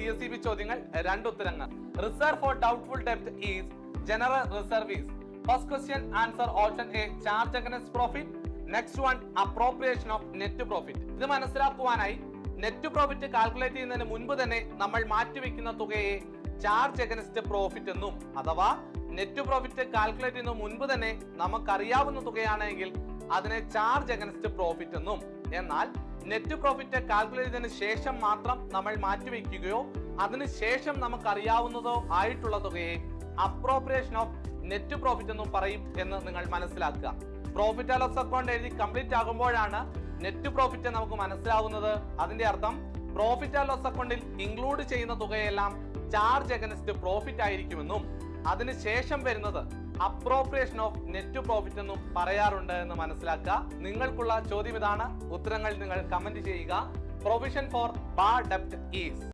CSEB ചോദ്യങ്ങൾ. 2 ഉത്തരങ്ങൾ. Reserve for doubtful ഡെബ്റ്റ് is general reserve is. First question answer option A charge against profit. Next one appropriation of net profit. ഇത് മനസ്സിലാക്കുവാനായി net profit calculate ചെയ്യുന്നതിന് മുൻപ് തന്നെ നമ്മൾ മാറ്റിവെക്കുന്ന തുകയെ ചാർജ് അഗൈൻസ്റ്റ് പ്രോഫിറ്റ് എന്നും, അഥവാ നെറ്റ് പ്രോഫിറ്റ് കാൽക്കുലേറ്റ് ചെയ്യുന്ന മുൻപ് തന്നെ നമുക്കറിയാവുന്ന തുകയാണെങ്കിൽ അതിനെ ചാർജ് അഗൈൻസ്റ്റ് പ്രോഫിറ്റ് എന്നും, എന്നാൽ നെറ്റ് പ്രോഫിറ്റ് കാൽക്കുലേറ്റ് ചെയ്തതിനു ശേഷം മാത്രം നമ്മൾ മാറ്റിവെക്കുകയോ അതിനുശേഷം നമുക്കറിയാവുന്നതോ ആയിട്ടുള്ള തുകയെ അപ്രോപ്രിയേഷൻ ഓഫ് നെറ്റ് പ്രോഫിറ്റ് എന്നും പറയും എന്ന് നിങ്ങൾ മനസ്സിലാക്കുക. പ്രോഫിറ്റ് ആൻഡ് ലോസ് അക്കൗണ്ട് എഴുതി കംപ്ലീറ്റ് ആകുമ്പോഴാണ് നെറ്റ് പ്രോഫിറ്റ് നമുക്ക് മനസ്സിലാവുന്നത്. അതിന്റെ അർത്ഥം പ്രോഫിറ്റ് ആൻഡ് ലോസ് അക്കൗണ്ടിൽ ഇൻക്ലൂഡ് ചെയ്യുന്ന തുകയെല്ലാം ചാർജ് അഗൈൻസ്റ്റ് പ്രോഫിറ്റ് ആയിരിക്കുമെന്നും അതിനുശേഷം വരുന്നത് അപ്രോപ്രിയേഷൻ ഓഫ് നെറ്റ് പ്രോഫിറ്റ് എന്നും പറയാറുണ്ട് എന്ന് മനസ്സിലാക്കുക. നിങ്ങൾക്കുള്ള ചോദ്യം ഇതാണ്. ഉത്തരങ്ങൾ നിങ്ങൾ കമന്റ് ചെയ്യുക. പ്രൊവിഷൻ ഫോർ ബാഡ് ഡെബ്റ്റ് ഈസ്